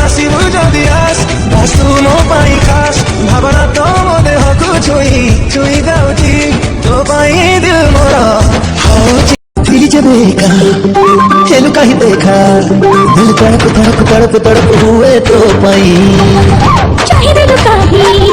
ଆସିବୁ ଯଦି ଆସ ବାସୁ ମୋ ପାଇଁ ଖାସ ଭାବନା ତମ ଦେହକୁ ଛୁଇଁ ଛୁଇଁ ଯାଉଛି ତୋ ପାଇଁ ଦିଲ ମୋର ହଉଛି दिल जब देखा चलू कहीं देखा दिल तड़प तड़प तड़प तड़प हुए तो पाई चाहे दिल का ही